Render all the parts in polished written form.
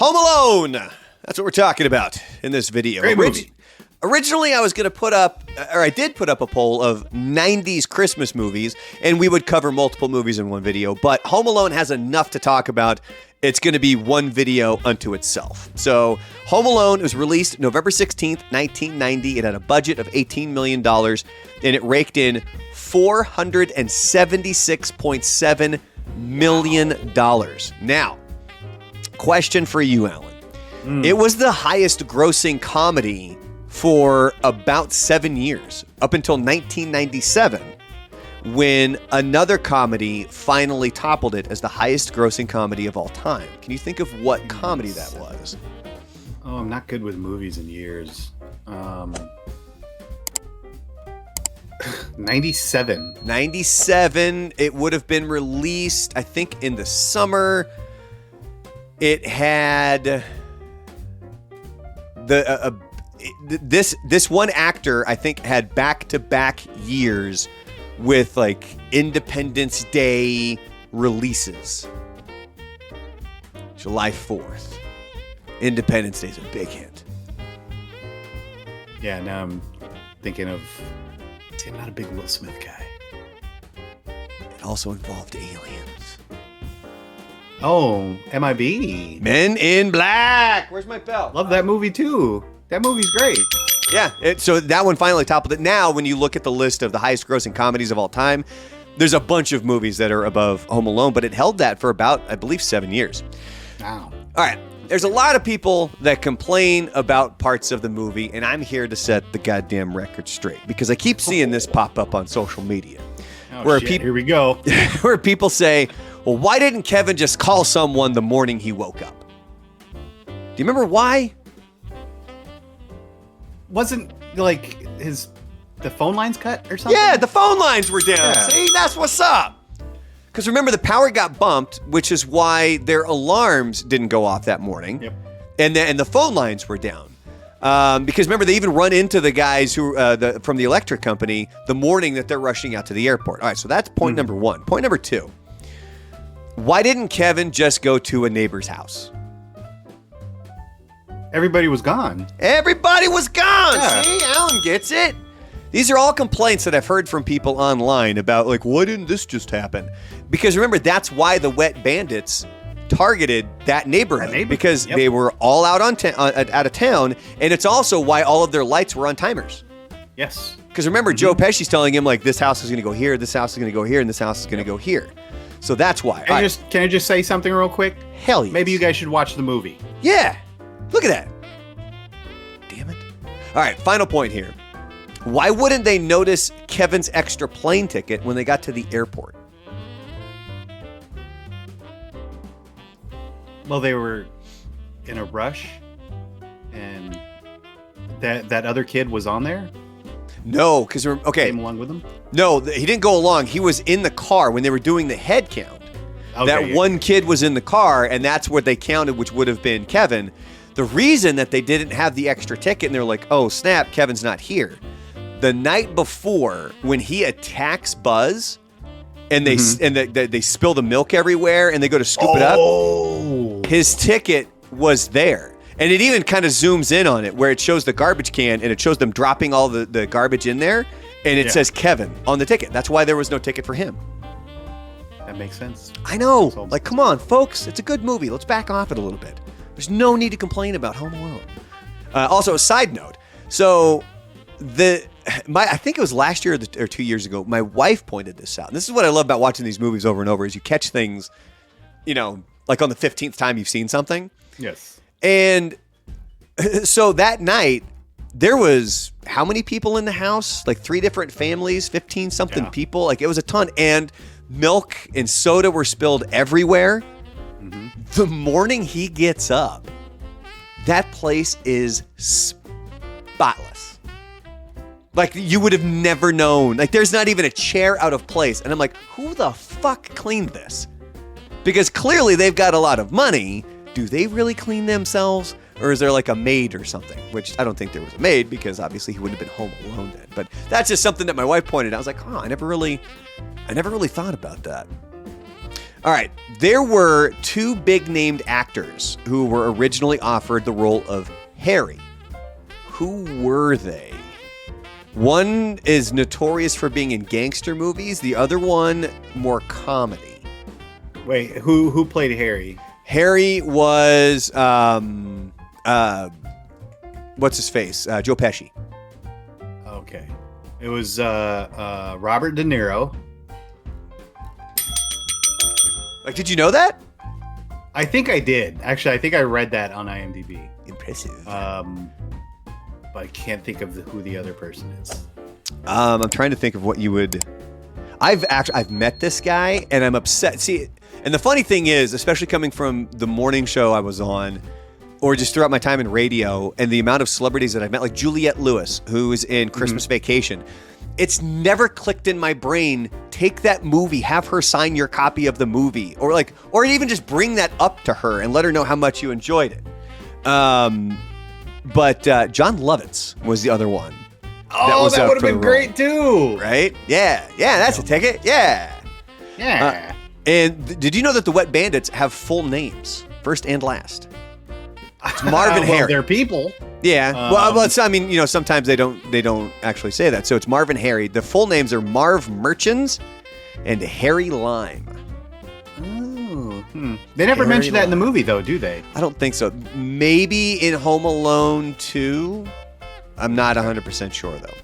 Home Alone. That's what we're talking about in this video. Great movie. Originally, I was going to put up, or I did put up a poll of 90s Christmas movies, and we would cover multiple movies in one video. But Home Alone has enough to talk about. It's going to be one video unto itself. So Home Alone was released November 16th, 1990. It had a budget of $18 million, and it raked in $476.7 million. Now, question for you, Alan. It was the highest grossing comedy for about 7 years, up until 1997, when another comedy finally toppled it as the highest grossing comedy of all time. Can you think of what comedy that was? Oh, I'm not good with movies in years. 97. 97. It would have been released, I think, in the summer. It had this one actor, I think, had back-to-back years with like Independence Day releases. July 4th. Independence Day is a big hit. Yeah, now I'm thinking of... See, I'm not a big Will Smith guy. It also involved aliens. Oh, MIB. Men in Black. Where's my belt? Love that movie too. That movie's great. Yeah, so that one finally toppled it. Now, when you look at the list of the highest grossing comedies of all time, there's a bunch of movies that are above Home Alone, but it held that for about, I believe, 7 years. Wow. All right. There's a lot of people that complain about parts of the movie, and I'm here to set the goddamn record straight because I keep seeing this pop up on social media. Oh, shit. Here we go. Where people say, well, why didn't Kevin just call someone the morning he woke up? Do you remember why? Wasn't like the phone lines cut or something? Yeah, the phone lines were down. Yeah. See, that's what's up. Because remember, the power got bumped, which is why their alarms didn't go off that morning. Yep. And the phone lines were down. Because remember, they even run into the guys who from the electric company the morning that they're rushing out to the airport. All right, so that's point number one. Point number two. Why didn't Kevin just go to a neighbor's house? Everybody was gone. Everybody was gone. Yeah. See, Alan gets it. These are all complaints that I've heard from people online about, like, why didn't this just happen? Because remember, that's why the Wet Bandits targeted that neighborhood, because they were all out out of town, and it's also why all of their lights were on timers. Yes. Because remember, Joe Pesci's telling him, like, this house is going to go here, this house is going to go here, and this house is going to go here. So that's why. Can I just say something real quick? Hell yes. Maybe you guys should watch the movie. Yeah. Look at that. Damn it. All right, final point here. Why wouldn't they notice Kevin's extra plane ticket when they got to the airport? Well, they were in a rush, and that other kid was on there? No, because Came along with them? No, he didn't go along. He was in the car when they were doing the head count. Okay, That one kid was in the car, and that's what they counted, which would have been Kevin. The reason that they didn't have the extra ticket, and they're like, oh, snap, Kevin's not here. The night before, when he attacks Buzz, and they they spill the milk everywhere, and they go to scoop it up, his ticket was there. And it even kind of zooms in on it, where it shows the garbage can, and it shows them dropping all the garbage in there, and it says Kevin on the ticket. That's why there was no ticket for him. That makes sense. I know. Like, come on, folks. It's a good movie. Let's back off it a little bit. There's no need to complain about Home Alone. Also, a side note. So, I think it was last year or 2 years ago, my wife pointed this out. And this is what I love about watching these movies over and over, is you catch things, like on the 15th time you've seen something. Yes. And so that night, there was how many people in the house? Like 3 different families, 15-something people. Like, it was a ton. And milk and soda were spilled everywhere. The morning he gets up, that place is spotless. Like, you would have never known. Like, there's not even a chair out of place. And I'm like, who the fuck cleaned this? Because clearly they've got a lot of money. Do they really clean themselves? Or is there like a maid or something? Which I don't think there was a maid, because obviously he wouldn't have been home alone then. But that's just something that my wife pointed out. I was like, I never really thought about that. All right. There were two big named actors who were originally offered the role of Harry. Who were they? One is notorious for being in gangster movies. The other one, more comedy. Wait, who played Harry? Harry was, what's his face? Joe Pesci. Okay. It was Robert De Niro. Like, did you know that? I think I did. Actually, I think I read that on IMDb. Impressive. But I can't think of who the other person is. I'm trying to think of what you would. I've met this guy, and I'm upset. See, and the funny thing is, especially coming from the morning show I was on, or just throughout my time in radio, and the amount of celebrities that I've met, like Juliette Lewis, who is in Christmas Vacation, it's never clicked in my brain. Take that movie, have her sign your copy of the movie, or even just bring that up to her and let her know how much you enjoyed it. But Jon Lovitz was the other one. Oh, that would have been great too. Right? Yeah. That's a ticket. Yeah. Yeah. And did you know that the Wet Bandits have full names, first and last? It's Marvin Harry. They're people. Yeah. Sometimes they don't actually say that. So it's Marvin Harry. The full names are Marv Merchants and Harry Lime. They never mention that in the movie, though, do they? I don't think so. Maybe in Home Alone 2. I'm not 100% sure, though.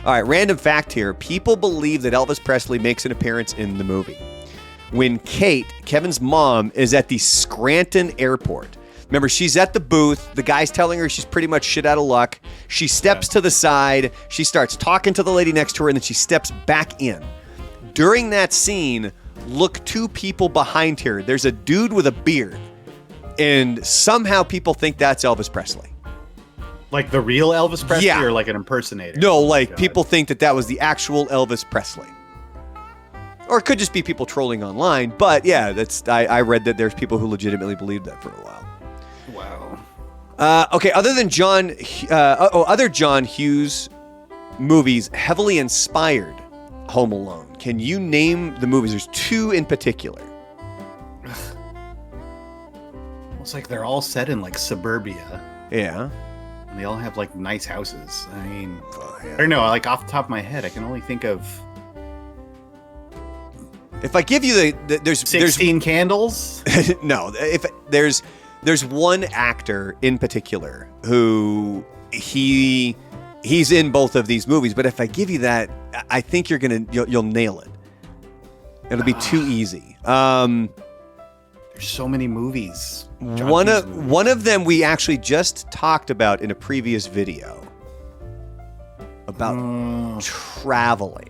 All right, random fact here. People believe that Elvis Presley makes an appearance in the movie when Kate, Kevin's mom, is at the Scranton airport. Remember, she's at the booth. The guy's telling her she's pretty much shit out of luck. She steps to the side. She starts talking to the lady next to her, and then she steps back in. During that scene, look two people behind her. There's a dude with a beard, and somehow people think that's Elvis Presley. Like the real Elvis Presley, or like an impersonator? No, like people think that was the actual Elvis Presley. Or it could just be people trolling online. But yeah, I read that there's people who legitimately believed that for a while. Wow. Okay, other John Hughes movies heavily inspired Home Alone. Can you name the movies? There's two in particular. It's like they're all set in like suburbia. Yeah. And they all have like nice houses. I mean, I don't know. Like off the top of my head, I can only think of. If I give you there's 16 Candles. No, if there's one actor in particular who he's in both of these movies. But if I give you that, I think you'll nail it. It'll be too easy. There's so many movies. One of them we actually just talked about in a previous video about traveling.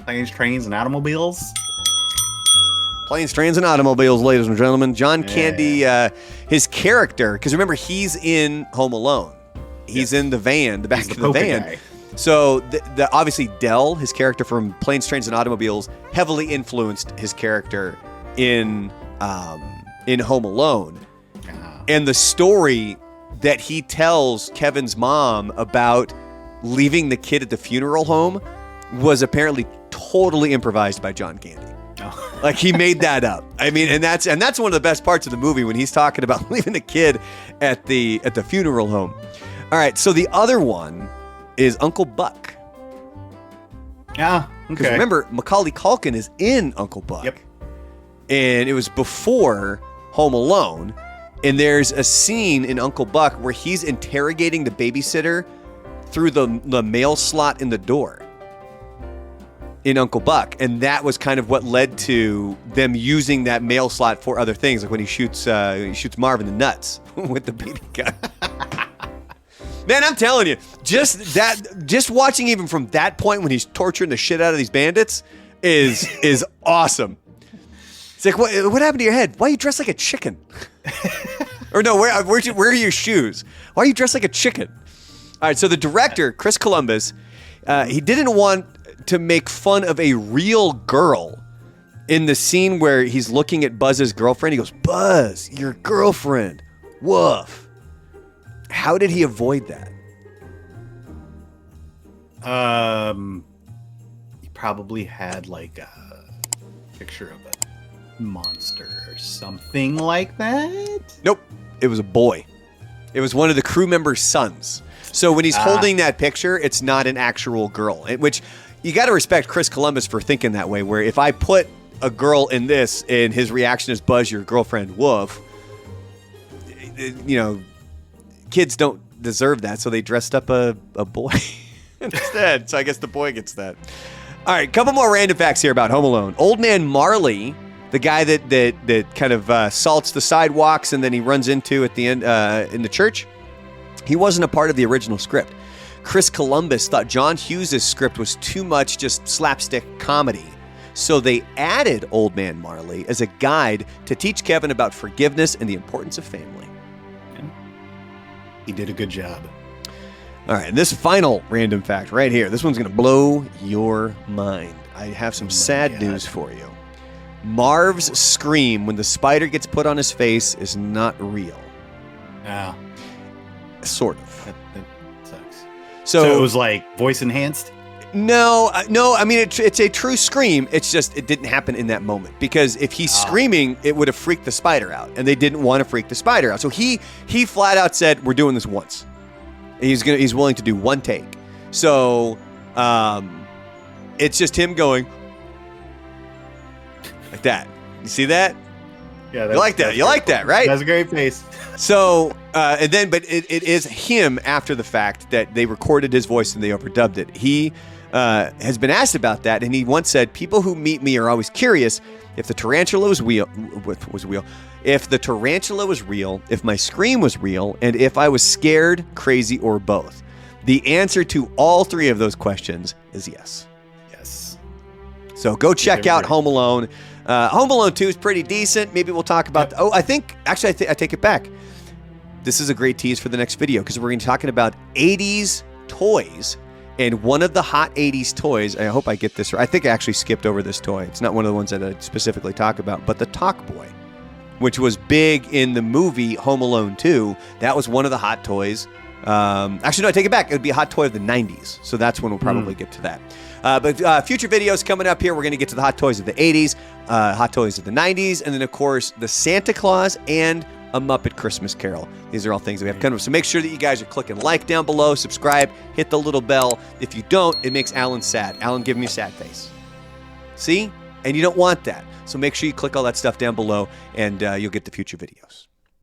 Planes, Trains, and Automobiles. Planes, Trains, and Automobiles, ladies and gentlemen. John Candy, his character, because remember, he's in Home Alone. He's in the van, the back of the van. Guy. So obviously Dell, his character from Planes, Trains, and Automobiles, heavily influenced his character in Home Alone. And the story that he tells Kevin's mom about leaving the kid at the funeral home was apparently totally improvised by John Candy. Oh. Like he made that up. I mean, and that's one of the best parts of the movie when he's talking about leaving the kid at the funeral home. All right, so the other one is Uncle Buck. Yeah, okay. Because remember, Macaulay Culkin is in Uncle Buck. Yep. And it was before Home Alone. And there's a scene in Uncle Buck where he's interrogating the babysitter through the mail slot in the door in Uncle Buck. And that was kind of what led to them using that mail slot for other things, like when he shoots Marv in the nuts with the BB gun. Man, I'm telling you, just watching even from that point when he's torturing the shit out of these bandits is awesome. It's like, what happened to your head? Why are you dressed like a chicken? Or no, where are your shoes? Why are you dressed like a chicken? All right, so the director, Chris Columbus, he didn't want to make fun of a real girl in the scene where he's looking at Buzz's girlfriend. He goes, Buzz, your girlfriend. Woof. How did he avoid that? He probably had like picture of a monster or something like that. Nope. It was a boy. It was one of the crew members' sons. So when he's holding that picture, it's not an actual girl, which you got to respect Chris Columbus for thinking that way, where if I put a girl in this and his reaction is Buzz, your girlfriend, woof, kids don't deserve that. So they dressed up a boy instead. So I guess the boy gets that. All right, couple more random facts here about Home Alone. Old Man Marley, the guy that kind of salts the sidewalks and then he runs into at the end in the church, he wasn't a part of the original script. Chris Columbus thought John Hughes' script was too much just slapstick comedy. So they added Old Man Marley as a guide to teach Kevin about forgiveness and the importance of family. Yeah. He did a good job. All right, and this final random fact right here. This one's going to blow your mind. I have some sad news for you. Marv's scream when the spider gets put on his face is not real. Yeah. Sort of. That sucks. So it was like voice enhanced? No. I mean, it's a true scream. It's just it didn't happen in that moment. Because if he's screaming, it would have freaked the spider out. And they didn't want to freak the spider out. So he flat out said, we're doing this once. He's willing to do one take. So it's just him going like that. You see that? Yeah, you like that. You like that, right? That's a great face. So but it is him after the fact that they recorded his voice and they overdubbed it. He has been asked about that, and he once said, "People who meet me are always curious if the tarantula was real, if the tarantula was real, if my scream was real, and if I was scared, crazy, or both." The answer to all three of those questions is yes. Yes. So go check out Home Alone. Home Alone 2 is pretty decent. Maybe we'll talk about... Yep. I take it back. This is a great tease for the next video because we're going to be talking about 80s toys. And one of the hot 80s toys, I hope I get this right. I think I actually skipped over this toy. It's not one of the ones that I specifically talk about, but the Talk Boy, which was big in the movie Home Alone 2. That was one of the hot toys. Actually, no, I take it back. It would be a hot toy of the 90s. So that's when we'll probably get to that. But future videos coming up here. We're going to get to the hot toys of the 80s, hot toys of the 90s, and then, of course, the Santa Claus and A Muppet Christmas Carol. These are all things that we have coming up. So make sure that you guys are clicking like down below, subscribe, hit the little bell. If you don't, it makes Alan sad. Alan, give me a sad face. See? And you don't want that. So make sure you click all that stuff down below, and you'll get the future videos.